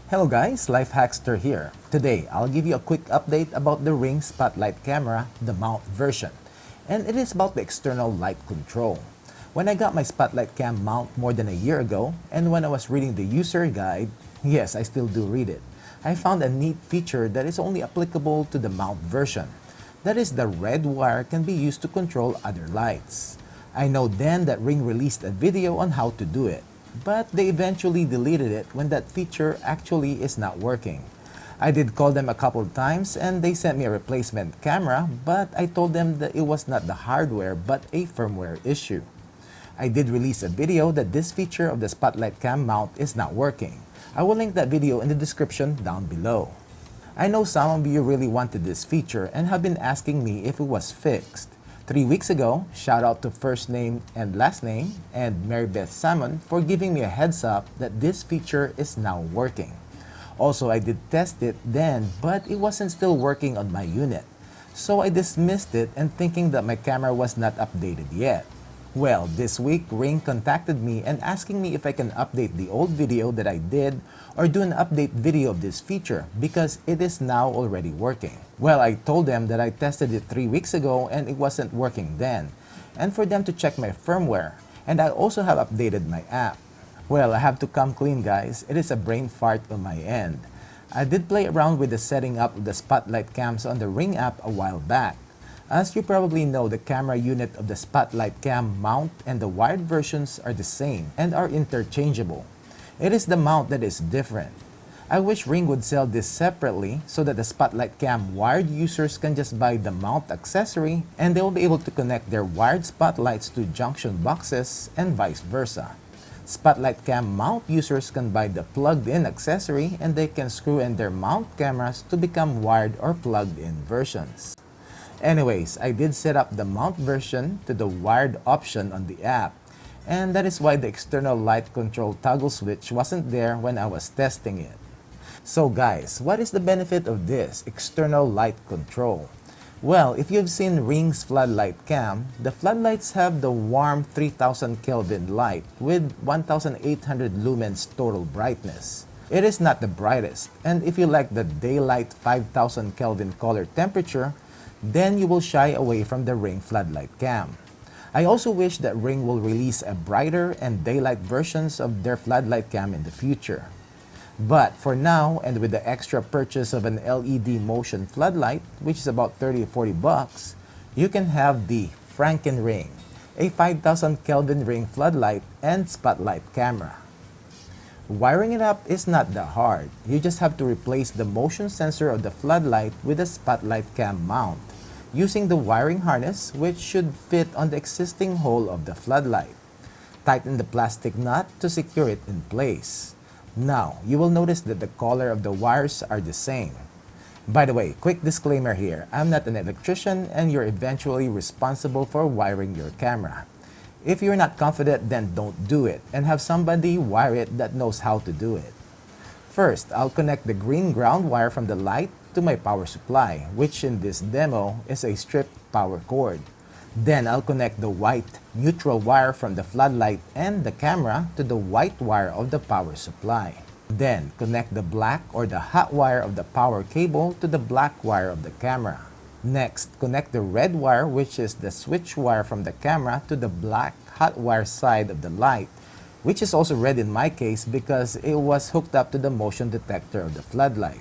Hello guys, Life Hackster here. Today, I'll give you a quick update about the Ring Spotlight camera, the mount version. And it is about the external light control. When I got my Spotlight cam mount more than a year ago, and when I was reading the user guide, yes, I still do read it, I found a neat feature that is only applicable to the mount version. That is, the red wire can be used to control other lights. I know then that Ring released a video on how to do it, but they eventually deleted it when that feature actually is not working. I did call them a couple times and they sent me a replacement camera, but I told them that it was not the hardware but a firmware issue. I did release a video that this feature of the Spotlight cam mount is not working. I will link that video in the description down below. I know some of you really wanted this feature and have been asking me if it was fixed. 3 weeks ago, shout out to first name and last name and Mary Beth Salmon for giving me a heads up that this feature is now working. Also, I did test it then, but it wasn't still working on my unit. So I dismissed it and thinking that my camera was not updated yet. Well, this week, Ring contacted me and asking me if I can update the old video that I did or do an update video of this feature because it is now already working. Well, I told them that I tested it 3 weeks ago and it wasn't working then, and for them to check my firmware, and I also have updated my app. Well, I have to come clean guys, it is a brain fart on my end. I did play around with the setting up of the Spotlight cams on the Ring app a while back. As you probably know, the camera unit of the Spotlight cam mount and the wired versions are the same and are interchangeable. It is the mount that is different. I wish Ring would sell this separately so that the Spotlight cam wired users can just buy the mount accessory and they will be able to connect their wired spotlights to junction boxes and vice versa. Spotlight cam mount users can buy the plugged-in accessory and they can screw in their mount cameras to become wired or plugged-in versions. Anyways, I did set up the mount version to the wired option on the app, and that is why the external light control toggle switch wasn't there when I was testing it. So guys, what is the benefit of this external light control? Well, if you've seen Ring's floodlight cam, the floodlights have the warm 3000 Kelvin light with 1800 lumens total brightness. It is not the brightest, and if you like the daylight 5000 Kelvin color temperature, then you will shy away from the Ring floodlight cam. I also wish that Ring will release a brighter and daylight versions of their floodlight cam in the future. But for now, and with the extra purchase of an LED motion floodlight, which is about 30 to 40 bucks, you can have the Franken Ring, a 5000 Kelvin Ring floodlight and spotlight camera. Wiring it up is not that hard. You just have to replace the motion sensor of the floodlight with a Spotlight cam mount using the wiring harness, which should fit on the existing hole of the floodlight. Tighten the plastic nut to secure it in place. Now, you will notice that the color of the wires are the same. By the way, quick disclaimer here, I'm not an electrician and you're eventually responsible for wiring your camera. If you're not confident, then don't do it and have somebody wire it that knows how to do it. First, I'll connect the green ground wire from the light to my power supply, which in this demo is a stripped power cord. Then I'll connect the white neutral wire from the floodlight and the camera to the white wire of the power supply. Then connect the black or the hot wire of the power cable to the black wire of the camera. Next, connect the red wire, which is the switch wire from the camera, to the black hot wire side of the light, which is also red in my case because it was hooked up to the motion detector of the floodlight.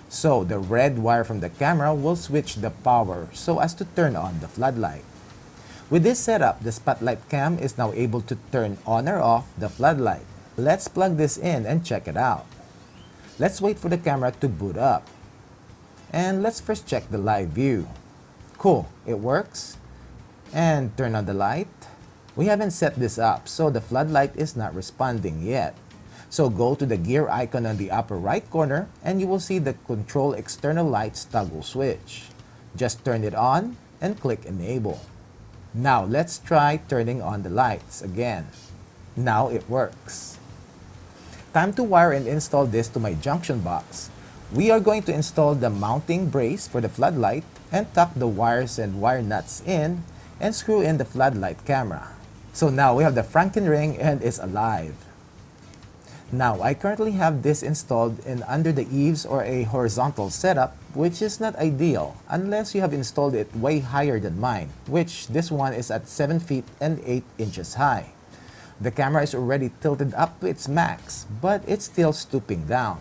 So the red wire from the camera will switch the power so as to turn on the floodlight. With this setup, the Spotlight cam is now able to turn on or off the floodlight. Let's plug this in and check it out. Let's wait for the camera to boot up. And let's first check the live view. Cool, it works. And turn on the light. We haven't set this up, so the floodlight is not responding yet. So go to the gear icon on the upper right corner and you will see the control external lights toggle switch. Just turn it on and click enable. Now let's try turning on the lights again. Now it works. Time to wire and install this to my junction box. We are going to install the mounting brace for the floodlight and tuck the wires and wire nuts in and screw in the floodlight camera. So now we have the Franken Ring and it's alive. Now, I currently have this installed in under the eaves or a horizontal setup, which is not ideal unless you have installed it way higher than mine, which this one is at 7 feet and 8 inches high. The camera is already tilted up to its max, but it's still stooping down.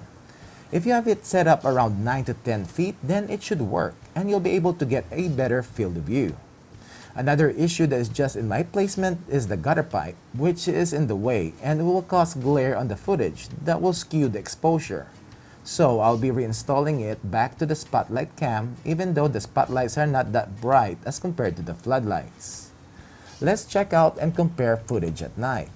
If you have it set up around 9 to 10 feet, then it should work and you'll be able to get a better field of view. Another issue that is just in my placement is the gutter pipe, which is in the way and will cause glare on the footage that will skew the exposure. So I'll be reinstalling it back to the spotlight cam even though the spotlights are not that bright as compared to the floodlights. Let's check out and compare footage at night.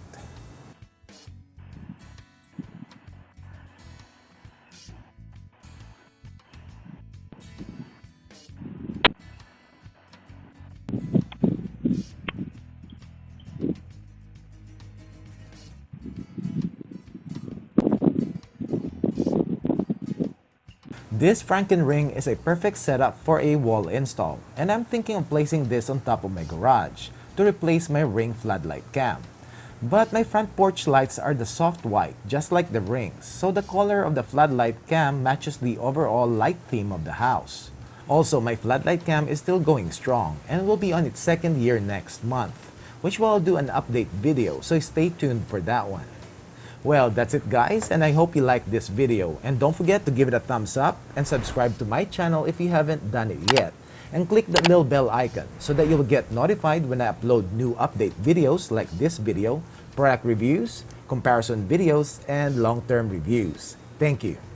This Franken ring is a perfect setup for a wall install, and I'm thinking of placing this on top of my garage to replace my ring floodlight cam. But my front porch lights are the soft white, just like the rings, so the color of the floodlight cam matches the overall light theme of the house. Also, my floodlight cam is still going strong and will be on its second year next month, which will do an update video, so stay tuned for that one. Well, that's it guys, and I hope you liked this video. And don't forget to give it a thumbs up and subscribe to my channel if you haven't done it yet. And click the little bell icon so that you'll get notified when I upload new update videos like this video, product reviews, comparison videos, and long-term reviews. Thank you.